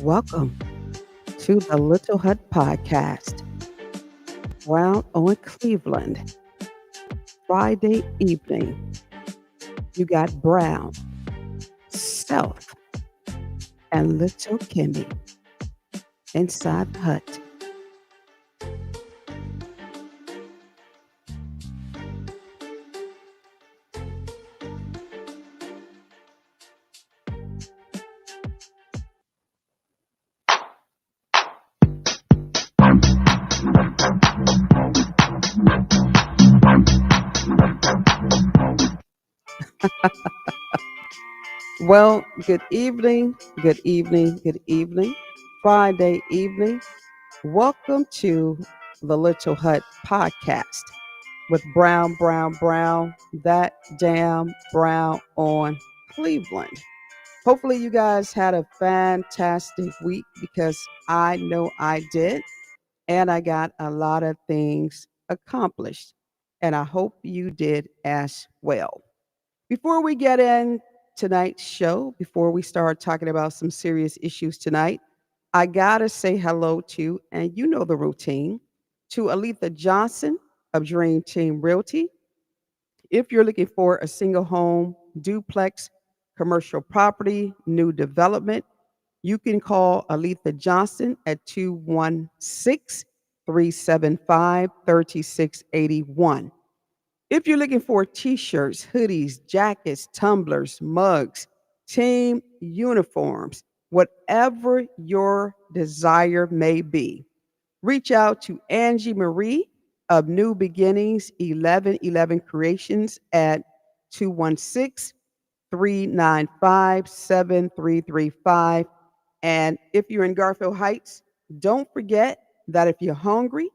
Welcome to the Little Hut Podcast. Brown on Cleveland, Friday evening. You got Brown, Self, and Little Kimmy inside the hut. Well, good evening, good evening, good evening. Friday evening. Welcome to the Little Hut Podcast with Brown, that damn Brown on Cleveland. Hopefully, you guys had a fantastic week because I know I did, and I got a lot of things accomplished, and I hope you did as well. Before we get in tonight's show, before we start talking about some serious issues tonight, I gotta say hello to, and you know the routine, to Aletha Johnson of Dream Team Realty. If you're looking for a single home, duplex, commercial property, new development, you can call Aletha Johnson at 216 375 3681. If you're looking for t-shirts, hoodies, jackets, tumblers, mugs, team uniforms, whatever your desire may be, reach out to Angie Marie of New Beginnings 1111 Creations at 216 395 7335. And if you're in Garfield Heights, don't forget that if you're hungry,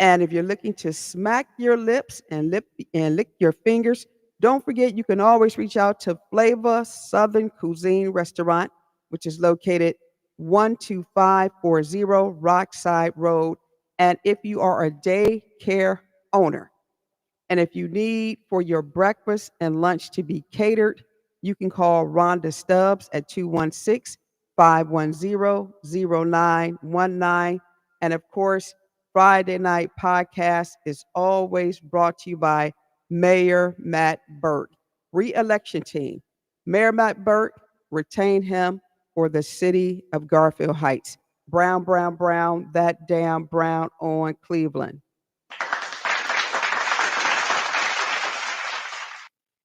and if you're looking to smack your lips and lick your fingers, don't forget you can always reach out to Flavor Southern Cuisine Restaurant, which is located 12540 Rockside Road. And if you are a daycare owner, and if you need for your breakfast and lunch to be catered, you can call Rhonda Stubbs at 216 510 0919. And of course, Friday Night Podcast is always brought to you by Mayor Matt Burt, re-election team. Mayor Matt Burt, retain him for the city of Garfield Heights. Brown, that damn Brown on Cleveland.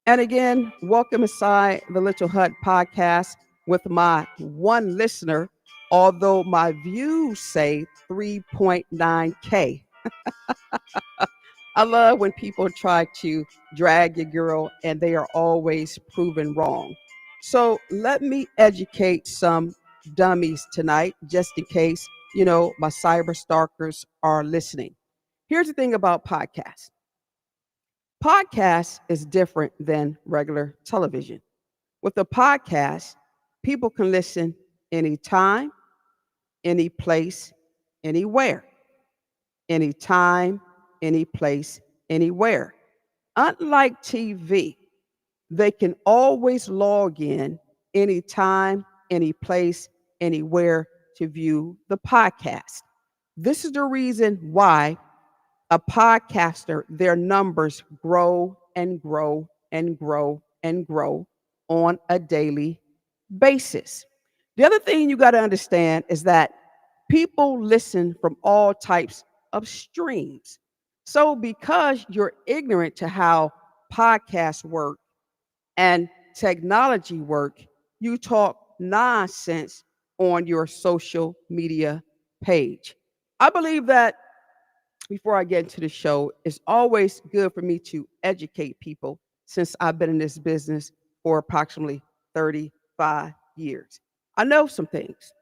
And again, welcome inside the Little Hut Podcast with my one listener, although my views say 3.9K. I love when people try to drag your girl and they are always proven wrong. So let me educate some dummies tonight, just in case, my cyber stalkers are listening. Here's the thing about podcasts. Podcast is different than regular television. With a podcast, people can listen anytime, any place, anywhere. Anytime, any place, anywhere. Unlike TV, they can always log in anytime, any place, anywhere to view the podcast. This is the reason why a podcaster, their numbers grow and grow and grow and grow on a daily basis. The other thing you got to understand is that people listen from all types of streams. So because you're ignorant to how podcasts work and technology work, you talk nonsense on your social media page. I believe that before I get into the show, it's always good for me to educate people since I've been in this business for approximately 35 years. I know some things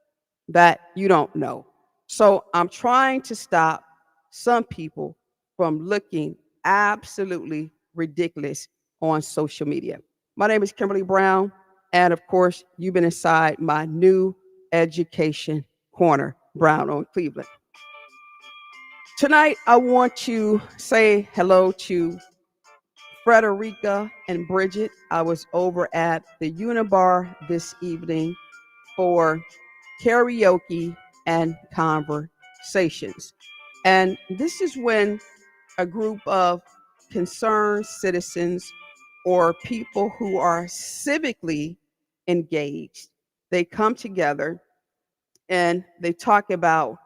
that you don't know. So I'm trying to stop some people from looking absolutely ridiculous on social media. My name is Kimberly Brown, and of course, you've been inside my new education corner, Brown on Cleveland. Tonight, I want to say hello to Frederica and Bridget. I was over at the Unibar this evening for karaoke, and conversations. And this is when a group of concerned citizens or people who are civically engaged, they come together and they talk about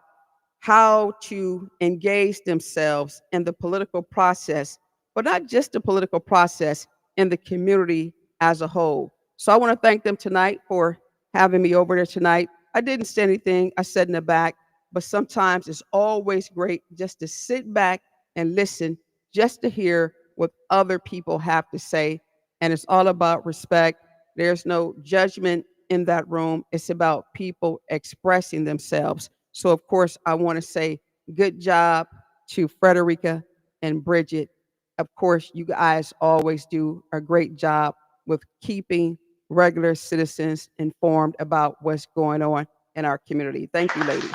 how to engage themselves in the political process, but not just the political process, in the community as a whole. So I want to thank them tonight for having me over there tonight. I didn't say anything, I sat in the back, but sometimes it's always great just to sit back and listen, just to hear what other people have to say. And it's all about respect. There's no judgment in that room. It's about people expressing themselves. So, of course, I want to say good job to Frederica and Bridget. Of course, you guys always do a great job with keeping regular citizens informed about what's going on in our community. Thank you, ladies.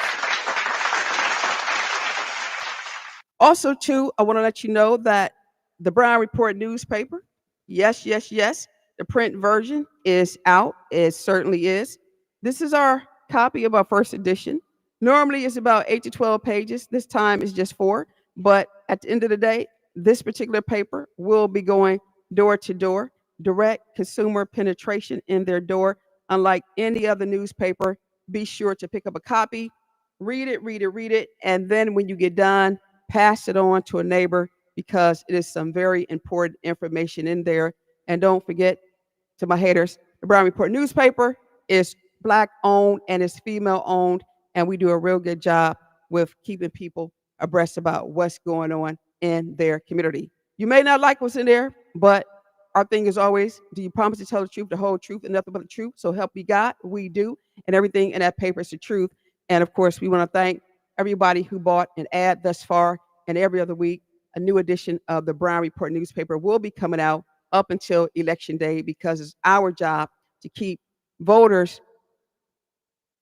Also, too, I want to let you know that the Brown Report newspaper, yes, yes, yes, the print version is out. It certainly is. This is our copy of our first edition. Normally, it's about 8 to 12 pages. This time it's just 4. But at the end of the day, this particular paper will be going door to door, direct consumer penetration in their door. Unlike any other newspaper, be sure to pick up a copy, read it, read it, read it, and then when you get done, pass it on to a neighbor because it is some very important information in there. And don't forget, to my haters, the Brown Report newspaper is Black owned and is female owned, and we do a real good job with keeping people abreast about what's going on in their community. You may not like what's in there, but our thing is always, do you promise to tell the truth, the whole truth, and nothing but the truth? So help me God, we do, and everything in that paper is the truth. And of course, we want to thank everybody who bought an ad thus far. And every other week, a new edition of the Brown Report newspaper will be coming out up until Election Day, because it's our job to keep voters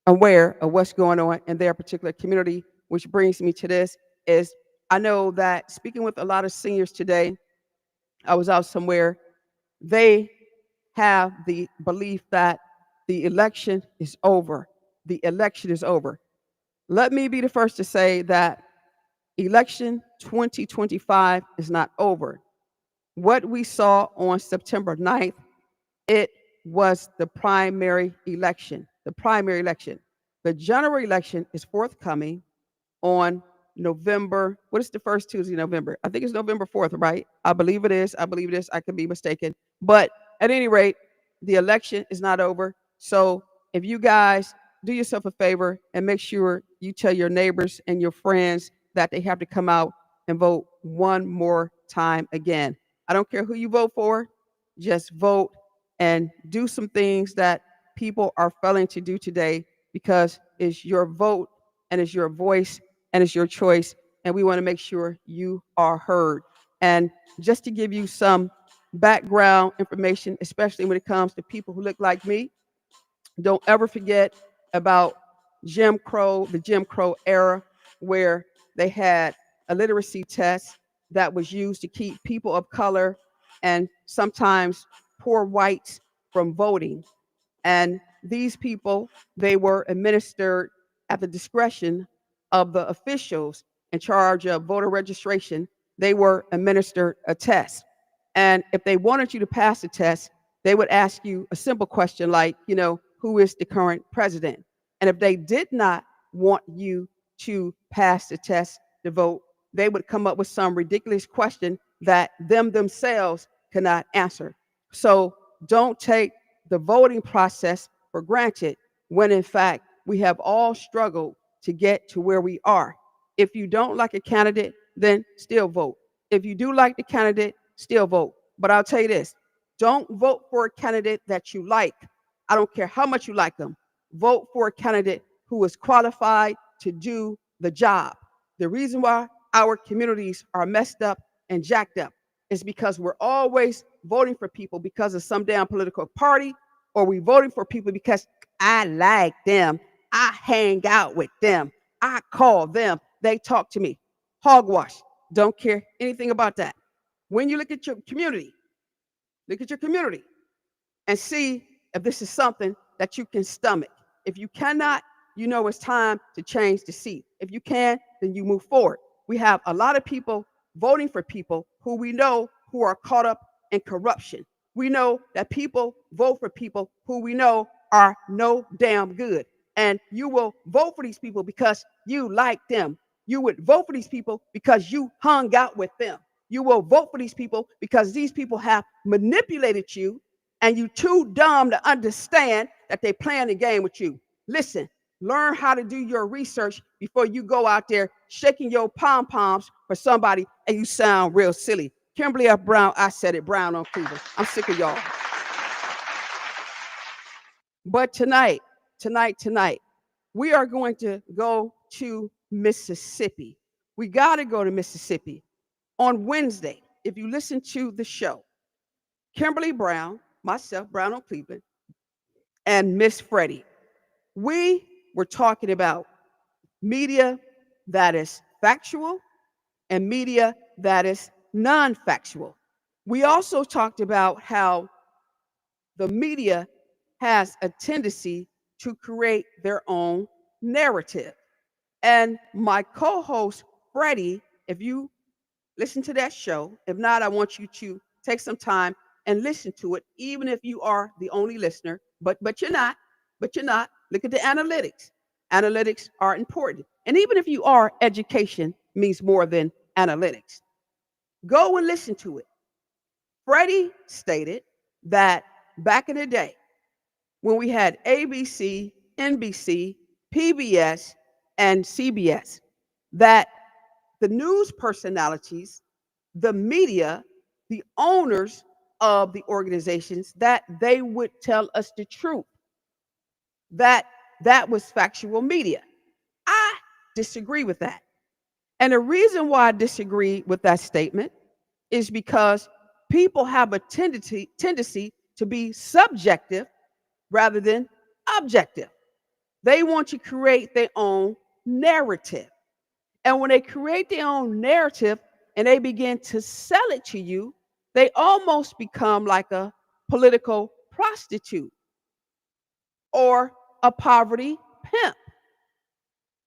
aware of what's going on in their particular community. Which brings me to this, is I know that speaking with a lot of seniors today, I was out somewhere, they have the belief that the election is over. The election is over. Let me be the first to say that election 2025 is not over. What we saw on September 9th, it was the primary election. The primary election. The general election is forthcoming on November. What is the first Tuesday in November? I think it's November 4th, right? I believe it is. I believe it is. I could be mistaken. But at any rate, the election is not over. So if you guys do yourself a favor and make sure you tell your neighbors and your friends that they have to come out and vote one more time again. I don't care who you vote for, just vote and do some things that people are failing to do today, because it's your vote and it's your voice and it's your choice. And we want to make sure you are heard. And just to give you some background information, especially when it comes to people who look like me, don't ever forget about Jim Crow, the Jim Crow era, where they had a literacy test that was used to keep people of color and sometimes poor whites from voting. And these people, they were administered at the discretion of the officials in charge of voter registration. They were administered a test. And if they wanted you to pass the test, they would ask you a simple question like, who is the current president? And if they did not want you to pass the test to vote, they would come up with some ridiculous question that themselves cannot answer. So don't take the voting process for granted, when in fact we have all struggled to get to where we are. If you don't like a candidate, then still vote. If you do like the candidate, still vote. But I'll tell you this, don't vote for a candidate that you like. I don't care how much you like them. Vote for a candidate who is qualified to do the job. The reason why our communities are messed up and jacked up is because we're always voting for people because of some damn political party, or we voting for people because I like them, I hang out with them, I call them, they talk to me. Hogwash. Don't care anything about that. When you look at your community, and see if this is something that you can stomach. If you cannot, you know it's time to change the seat. If you can, then you move forward. We have a lot of people voting for people who we know who are caught up in corruption. We know that people vote for people who we know are no damn good. And you will vote for these people because you like them. You would vote for these people because you hung out with them. You will vote for these people because these people have manipulated you and you too dumb to understand that they're playing the game with you. Listen, learn how to do your research before you go out there shaking your pom-poms for somebody and you sound real silly. Kimberly F. Brown, I said it, Brown on Cleveland. I'm sick of y'all. But tonight, we are going to go to Mississippi. We got to go to Mississippi. On Wednesday, if you listen to the show, Kimberly Brown, myself, Brown on Cleveland, and Miss Freddie, we were talking about media that is factual and media that is non-factual. We also talked about how the media has a tendency to create their own narrative. And my co-host, Freddie, if you listen to that show, if not, I want you to take some time and listen to it, even if you are the only listener, but you're not, Look at the analytics. Analytics are important. And even if you are, education means more than analytics. Go and listen to it. Freddie stated that back in the day, when we had ABC, NBC, PBS, and CBS, that the news personalities, the media, the owners of the organizations, that they would tell us the truth, that was factual media. I disagree with that. And the reason why I disagree with that statement is because people have a tendency to be subjective rather than objective. They want to create their own narrative. And when they create their own narrative and they begin to sell it to you, they almost become like a political prostitute or a poverty pimp,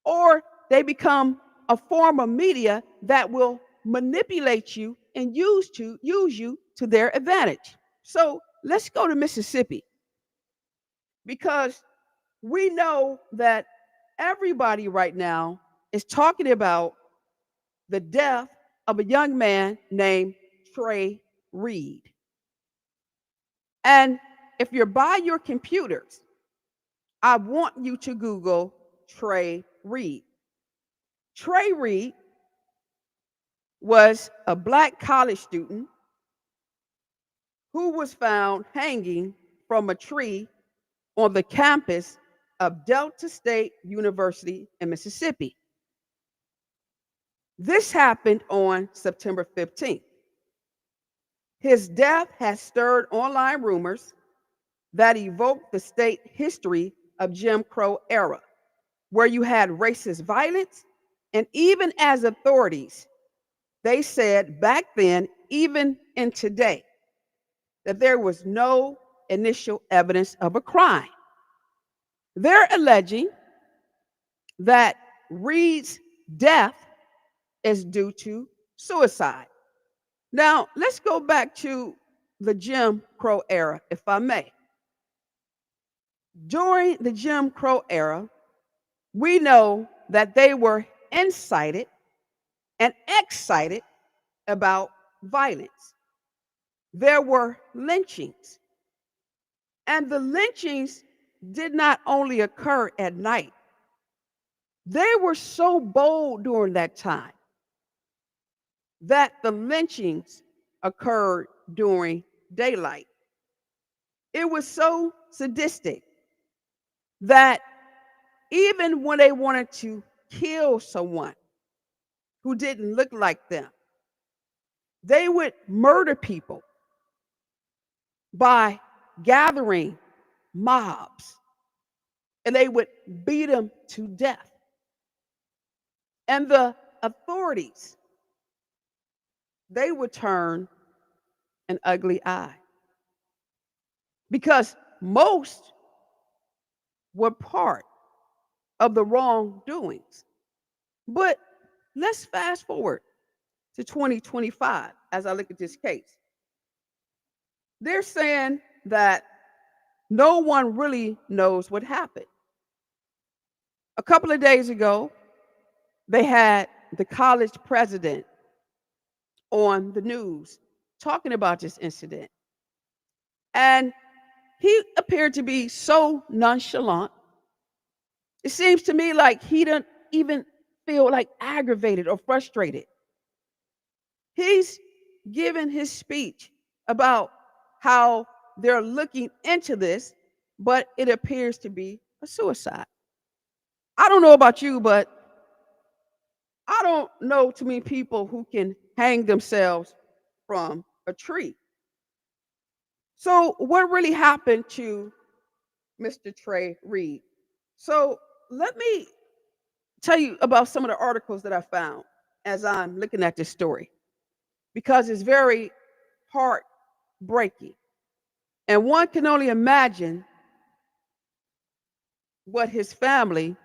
or they become a form of media that will manipulate you and use you to their advantage. So let's go to Mississippi, because we know that everybody right now is talking about the death of a young man named Trey Reed. And if you're by your computers, I want you to Google Trey Reed. Trey Reed was a Black college student who was found hanging from a tree on the campus of Delta State University in Mississippi. This happened on September 15th. His death has stirred online rumors that evoked the state history of Jim Crow era, where you had racist violence, and even as authorities, they said back then, even in today, that there was no initial evidence of a crime. They're alleging that Reed's death is due to suicide. Now, let's go back to the Jim Crow era, if I may. During the Jim Crow era, we know that they were incited and excited about violence. There were lynchings. And the lynchings did not only occur at night, they were so bold during that time that the lynchings occurred during daylight. It was so sadistic that even when they wanted to kill someone who didn't look like them, they would murder people by gathering mobs, and they would beat them to death. And the authorities, they would turn an ugly eye, because most were part of the wrongdoings. But let's fast forward to 2025 as I look at this case. They're saying that no one really knows what happened. A couple of days ago, they had the college president on the news talking about this incident. And he appeared to be so nonchalant. It seems to me like he didn't even feel like aggravated or frustrated. He's given his speech about how they're looking into this, but it appears to be a suicide. I don't know about you, but I don't know too many people who can hang themselves from a tree. So, what really happened to Mr. Trey Reed? So, let me tell you about some of the articles that I found as I'm looking at this story because it's very heartbreaking. And one can only imagine what his family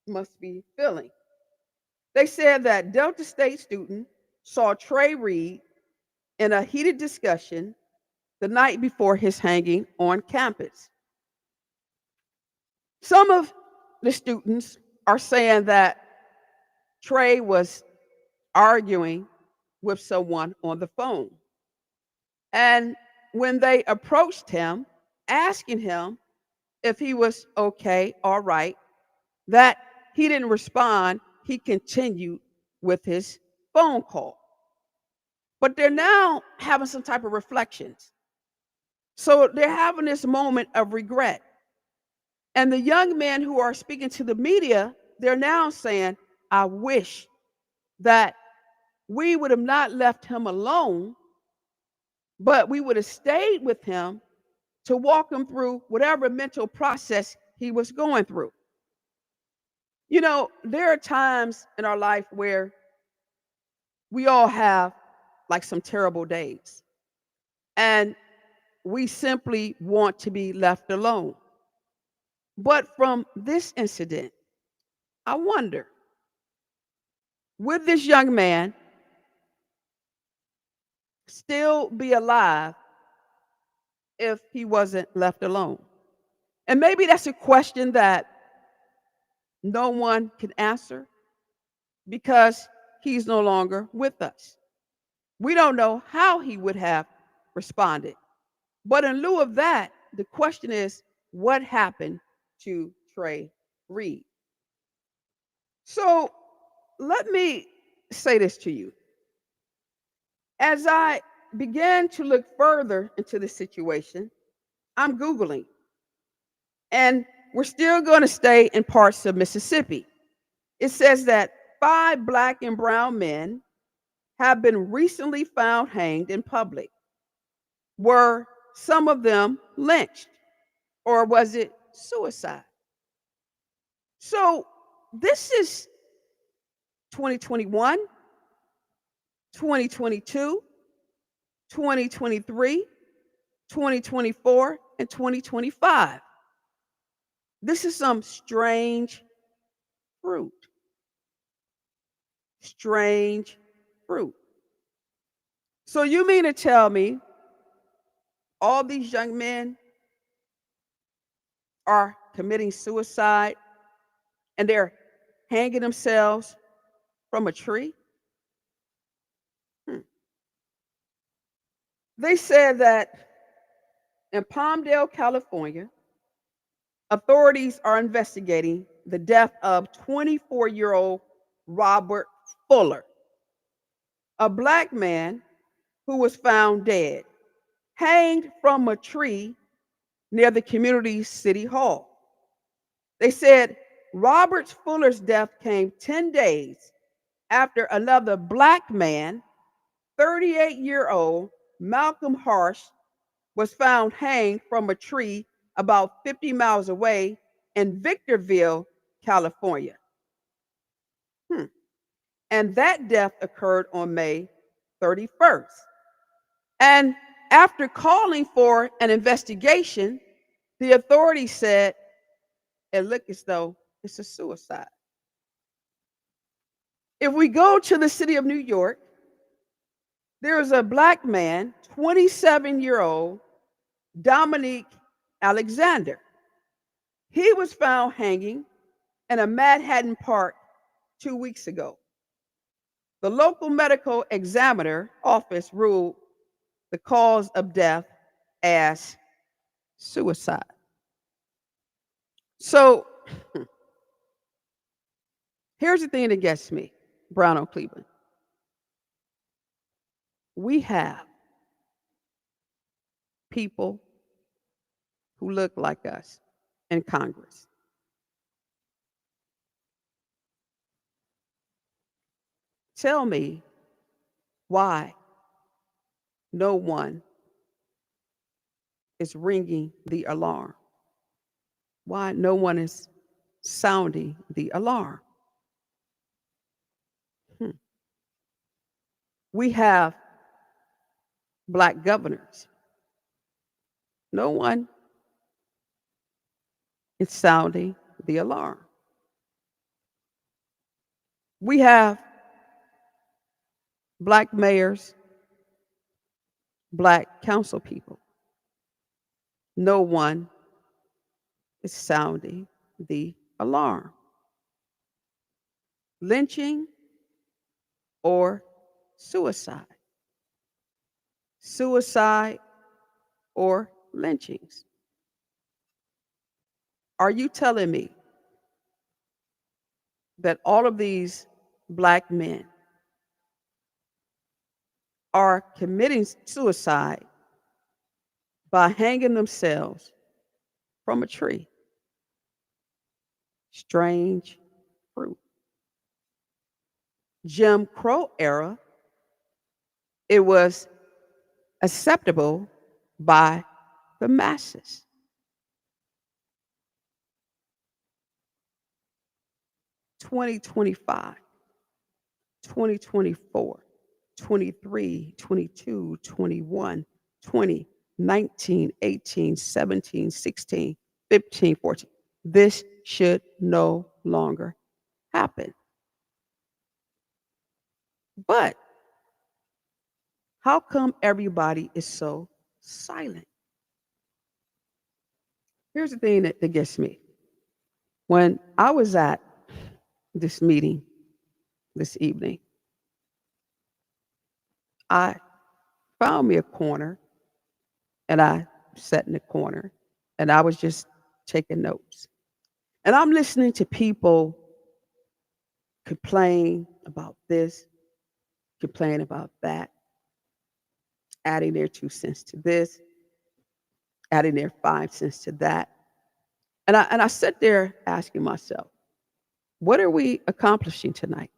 must be feeling. They said that Delta State student saw Trey Reed in a heated discussion the night before his hanging on campus. Some of the students are saying that Trey was arguing with someone on the phone. And when they approached him, asking him if he was okay, all right, that he didn't respond, he continued with his phone call. But they're now having some type of reflections. So they're having this moment of regret. And the young men who are speaking to the media, they're now saying, I wish that we would have not left him alone, but we would have stayed with him to walk him through whatever mental process he was going through. You know, there are times in our life where we all have like some terrible days, and we simply want to be left alone. But from this incident, I wonder, would this young man still be alive if he wasn't left alone? And maybe that's a question that no one can answer because he's no longer with us. We don't know how he would have responded. But in lieu of that, the question is, what happened to Trey Reed? So let me say this to you. As I began to look further into the situation, I'm Googling. And we're still going to stay in parts of Mississippi. It says that 5 Black and brown men have been recently found hanged in public. Were some of them lynched, or was it suicide? So this is 2021, 2022, 2023, 2024, and 2025. This is some strange fruit. Strange fruit. So you mean to tell me all these young men are committing suicide and they're hanging themselves from a tree? They said that in Palmdale, California, authorities are investigating the death of 24-year-old Robert Fuller, a Black man who was found dead, hanged from a tree near the community city hall. They said Robert Fuller's death came 10 days after another Black man, 38-year-old Malcolm Harsh, was found hanged from a tree about 50 miles away in Victorville, California. And that death occurred on May 31st. And after calling for an investigation, the authorities said it looked as though it's a suicide. If we go to the city of New York, there is a black man, 27-year-old Dominique Alexander. He was found hanging in a Manhattan park 2 weeks ago. The local medical examiner office ruled the cause of death as suicide. So here's the thing that gets me, Brown on Cleveland. We have people who look like us in Congress. Tell me why no one is ringing the alarm. Why no one is sounding the alarm. We have black governors. No one is sounding the alarm. We have black mayors, black council people. No one is sounding the alarm. Lynching or suicide. Suicide or lynchings. Are you telling me that all of these black men are committing suicide by hanging themselves from a tree? Strange fruit. Jim Crow era, it was acceptable by the masses. (2025, 2024, 23, 22, 21, 20, 19, 18, 17, 16, 15, 14. This should no longer happen. But how come everybody is so silent? Here's the thing that gets me. When I was at this meeting this evening, I found me a corner and I sat in the corner and I was just taking notes. And I'm listening to people complain about this, complain about that, adding their 2 cents to this, adding their 5 cents to that. And I sat there asking myself, what are we accomplishing tonight?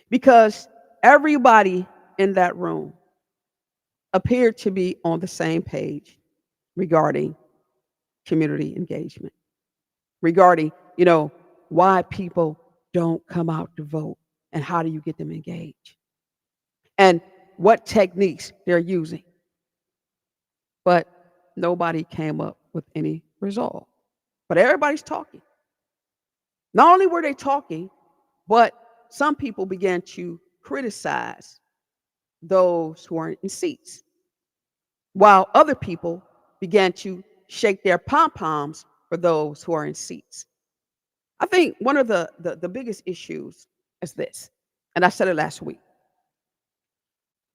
Because everybody in that room appeared to be on the same page regarding community engagement, regarding, why people don't come out to vote and how do you get them engaged and what techniques they're using. But nobody came up with any resolve. But everybody's talking. Not only were they talking, but some people began to criticize those who are in seats, while other people began to shake their pom-poms for those who are in seats. I think one of the biggest issues is this, and I said it last week.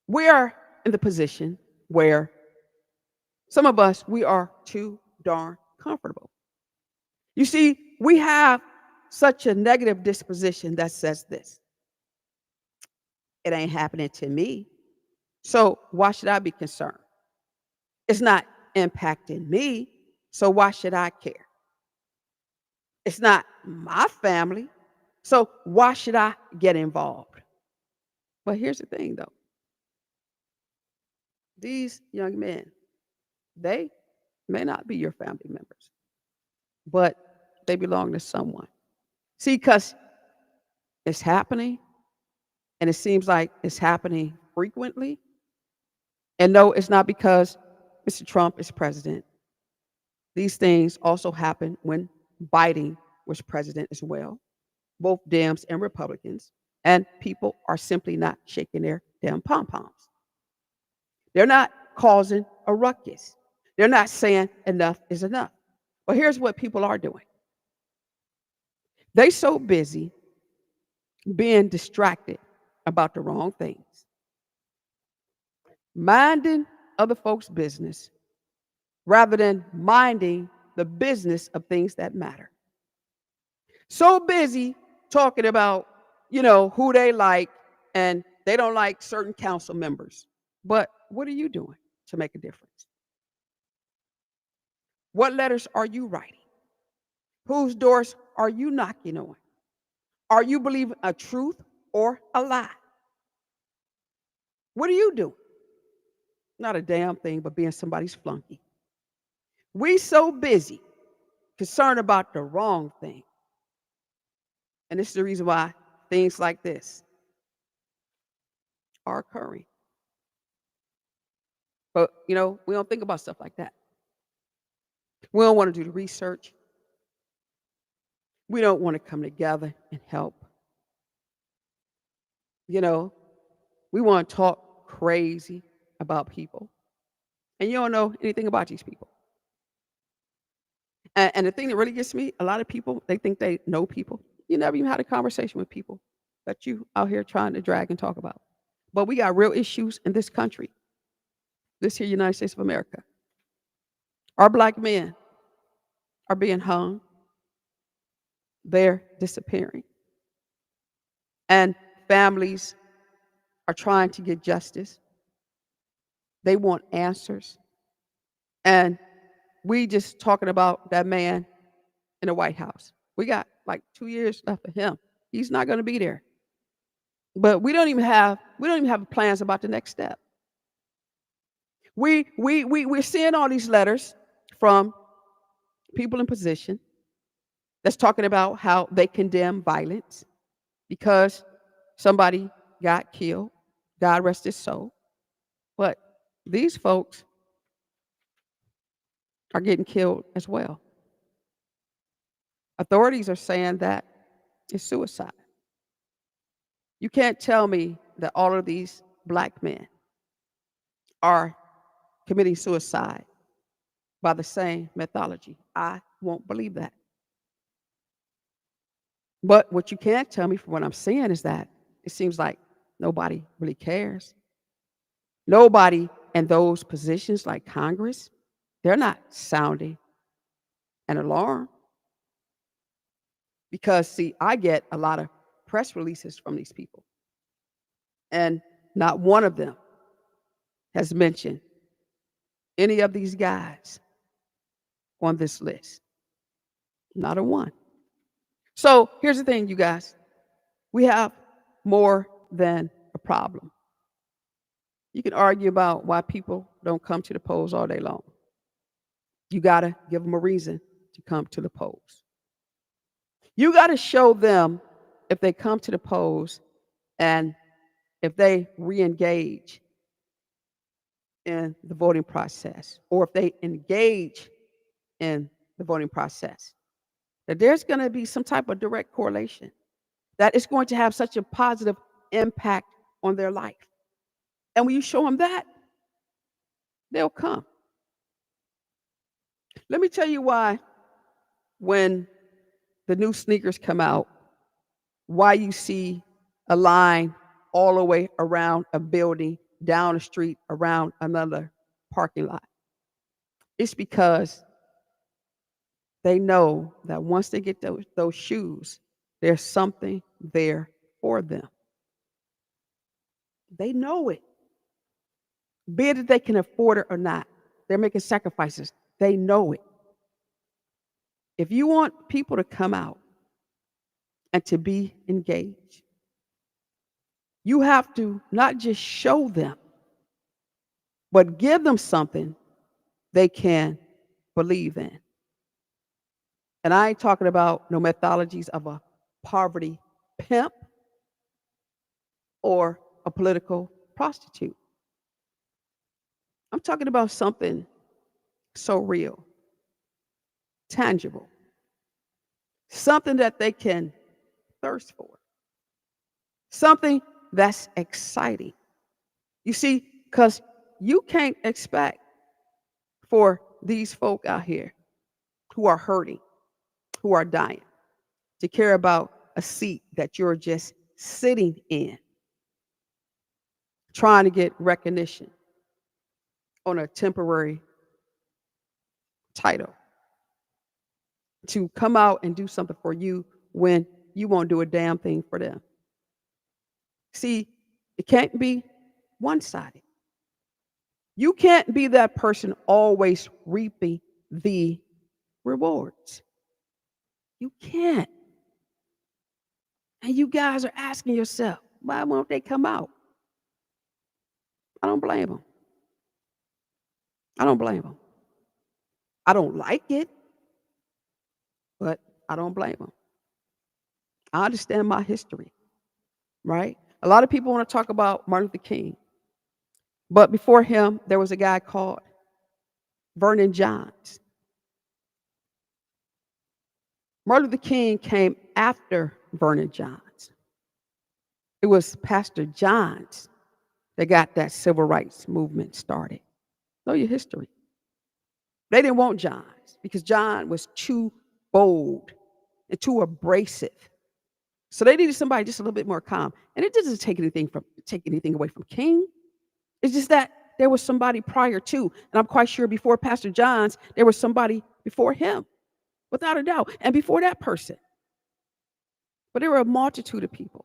We are in the position where some of us, we are too darn comfortable. You see, we have such a negative disposition that says this: it ain't happening to me, so why should I be concerned? It's not impacting me, so why should I care? It's not my family, so why should I get involved? But here's the thing, though. These young men, they may not be your family members, but they belong to someone. See, because it's happening, and it seems like it's happening frequently. And no, it's not because Mr. Trump is president. These things also happen when Biden was president as well, both Dems and Republicans, and people are simply not shaking their damn pom poms. They're not causing a ruckus. They're not saying enough is enough. But here's what people are doing. They so busy being distracted about the wrong things, minding other folks' business rather than minding the business of things that matter. So busy talking about, who they like, and they don't like certain council members. But what are you doing to make a difference? What letters are you writing? Whose doors are you knocking on? Are you believing a truth or a lie? What are you doing? Not a damn thing but being somebody's flunky. We so busy concerned about the wrong thing. And this is the reason why things like this are occurring. But, we don't think about stuff like that. We don't want to do the research. We don't want to come together and help. We want to talk crazy about people. And you don't know anything about these people. And the thing that really gets me, a lot of people, they think they know people. You never even had a conversation with people that you out here trying to drag and talk about. But we got real issues in this country, this here United States of America. Our black men are being hung. They're disappearing. And families are trying to get justice. They want answers. And we just talking about that man in the White House. We got like 2 years left of him. He's not going to be there. But we don't even have plans about the next step. We're seeing all these letters from people in position that's talking about how they condemn violence because somebody got killed. God rest his soul. But these folks are getting killed as well. Authorities are saying that it's suicide. You can't tell me that all of these black men are committing suicide by the same methodology. I won't believe that. But what you can't tell me from what I'm seeing is that it seems like nobody really cares. Nobody in those positions like Congress, they're not sounding an alarm. Because, see, I get a lot of press releases from these people. And not one of them has mentioned any of these guys on this list. Not a one. So here's the thing, you guys. We have more than a problem. You can argue about why people don't come to the polls all day long. You got to give them a reason to come to the polls. You got to show them if they come to the polls and if they re-engage in the voting process, or if they engage in the voting process, that there's going to be some type of direct correlation, that it's going to have such a positive impact on their life. And when you show them that, they'll come. Let me tell you why, when the new sneakers come out, why you see a line all the way around a building, down the street, around another parking lot. It's because they know that once they get those shoes, there's something there for them. They know it. Be it that they can afford it or not, they're making sacrifices. They know it. If you want people to come out and to be engaged, you have to not just show them, but give them something they can believe in. And I ain't talking about no methodologies of a poverty pimp or a political prostitute. I'm talking about something so real, tangible, something that they can thirst for, something that's exciting. You see, because you can't expect for these folk out here who are hurting, who are dying, to care about a seat that you're just sitting in, trying to get recognition on a temporary title, to come out and do something for you when you won't do a damn thing for them. See, it can't be one-sided. You can't be that person always reaping the rewards. You can't. And you guys are asking yourself, why won't they come out? I don't blame them. I don't blame them. I don't like it, but I don't blame them. I understand my history, right? A lot of people want to talk about Martin Luther King, but before him, there was a guy called Vernon Johns. Martin Luther King came after Vernon Johns. It was Pastor Johns that got that civil rights movement started. Know your history. They didn't want Johns because John was too bold and too abrasive. So they needed somebody just a little bit more calm. And it doesn't take anything away from King. It's just that there was somebody prior to, and I'm quite sure before Pastor Johns, there was somebody before him, without a doubt, and before that person. But there were a multitude of people.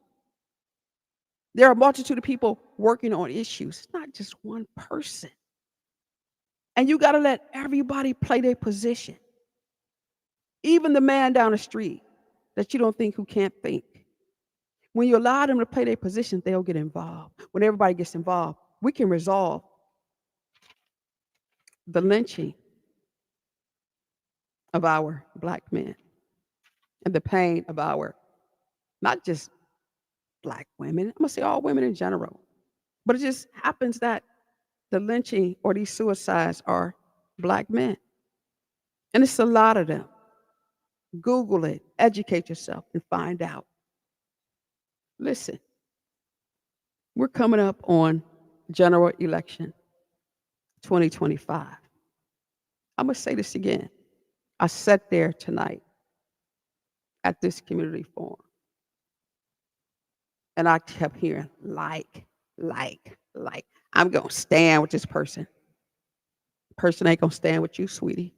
There are a multitude of people working on issues. It's not just one person. And you got to let everybody play their position. Even the man down the street that you don't think who can't think. When you allow them to play their position, they'll get involved. When everybody gets involved, we can resolve the lynching of our Black men and the pain of our, not just Black women, I'm going to say all women in general. But it just happens that the lynching or these suicides are Black men. And it's a lot of them. Google it, educate yourself, and find out. Listen, we're coming up on general election 2025. I'm going to say this again. I sat there tonight at this community forum, and I kept hearing, like. I'm going to stand with this person. Person ain't going to stand with you, sweetie.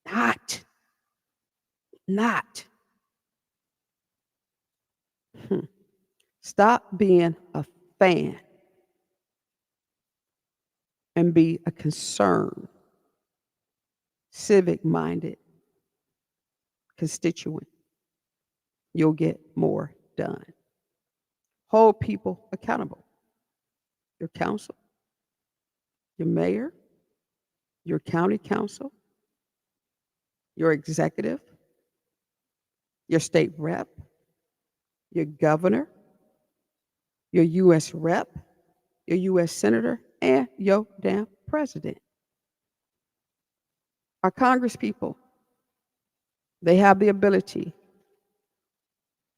Not. Stop being a fan and be a concerned, civic-minded constituent. You'll get more done. Hold people accountable. Your council, your mayor, your county council, your executive, your state rep, your governor, your U.S. rep, your U.S. senator, and your damn president. Our Congress people, they have the ability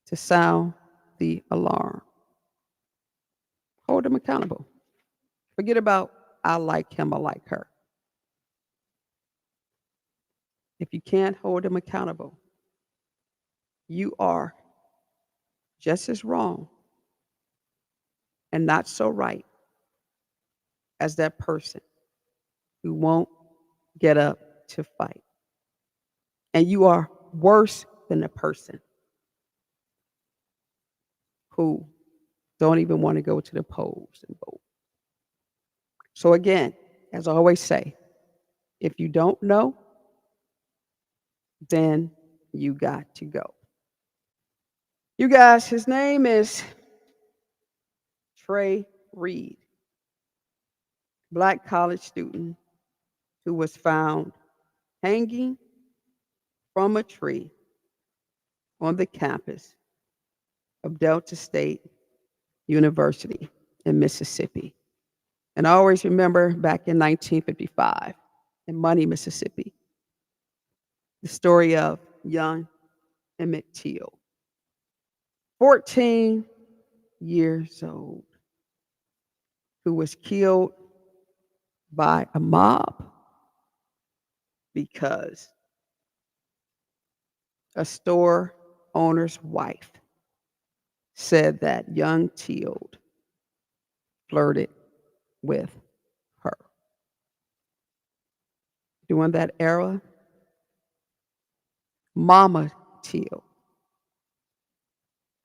to sound the alarm. Hold them accountable. Forget about, I like him, I like her. If you can't hold them accountable, you are just as wrong and not so right as that person who won't get up to fight. And you are worse than the person who don't even want to go to the polls and vote. So again, as I always say, if you don't know, then you got to go. You guys, his name is Trey Reed, Black college student who was found hanging from a tree on the campus of Delta State University in Mississippi. And I always remember back in 1955 in Money, Mississippi, the story of young Emmett Till, 14 years old, who was killed by a mob because a store owner's wife said that young Till flirted with her. During that era, Mama Till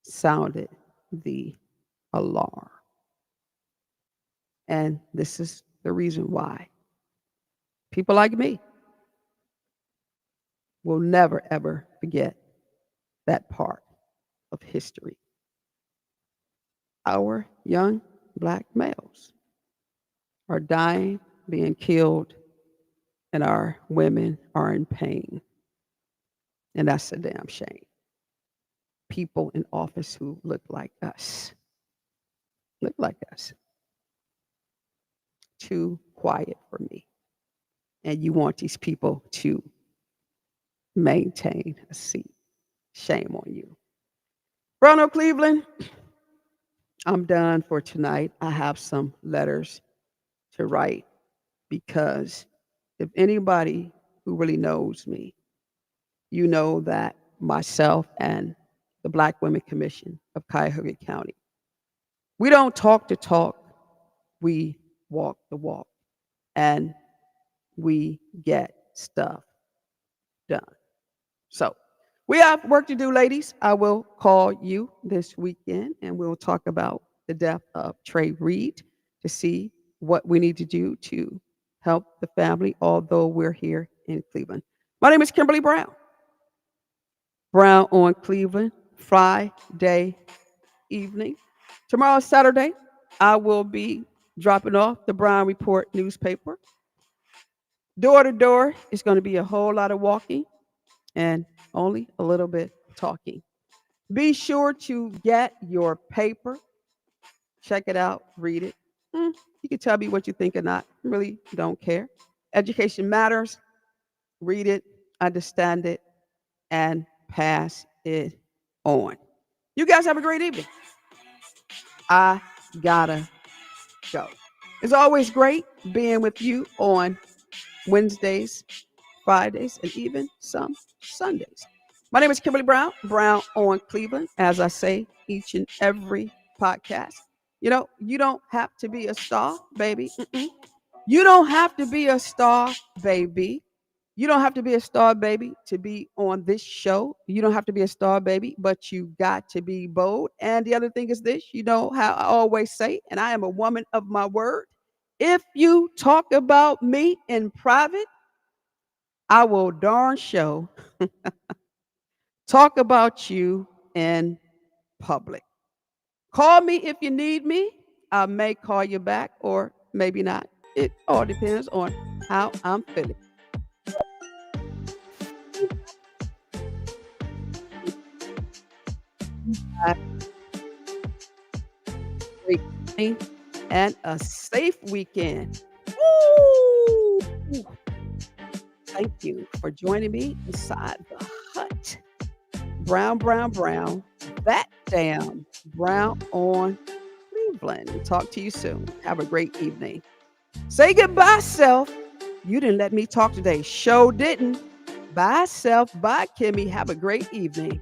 sounded the alarm. And this is the reason why people like me will never, ever forget that part of history. Our young black males are dying, being killed, and our women are in pain. And that's a damn shame. People in office who look like us. Look like us. Too quiet for me. And you want these people to maintain a seat. Shame on you. Brown Cleveland, I'm done for tonight. I have some letters to write because if anybody who really knows me, you know that myself and the Black Women Commission of Cuyahoga County, we don't talk the talk, we walk the walk, and we get stuff done. So we have work to do, ladies. I will call you this weekend and we'll talk about the death of Trey Reed to see what we need to do to help the family, although we're here in Cleveland. My name is Kimberly Brown. Brown on Cleveland, Friday evening. Tomorrow, Saturday, I will be dropping off the Brown Report newspaper. Door to door, it's going to be a whole lot of walking and only a little bit talking. Be sure to get your paper. Check it out, read it. You can tell me what you think or not. Really don't care. Education matters. Read it, understand it, and pass it on. You guys have a great evening. I gotta go. It's always great being with you on Wednesdays, Fridays, and even some Sundays. My name is Kimberly Brown, Brown on Cleveland, as I say each and every podcast. You know, you don't have to be a star, baby. You don't have to be a star, baby. You don't have to be a star, baby, to be on this show. You don't have to be a star, baby, but you got to be bold. And the other thing is this, you know how I always say, and I am a woman of my word. If you talk about me in private, I will darn show talk about you in public. Call me if you need me. I may call you back or maybe not. It all depends on how I'm feeling. Have a great evening and a safe weekend. Woo! Thank you for joining me inside the hut. Brown, brown, brown. That damn Brown on Cleveland. Talk to you soon. Have a great evening. Say goodbye, self. You didn't let me talk today. Show didn't. Bye, self. Bye, Kimmy. Have a great evening.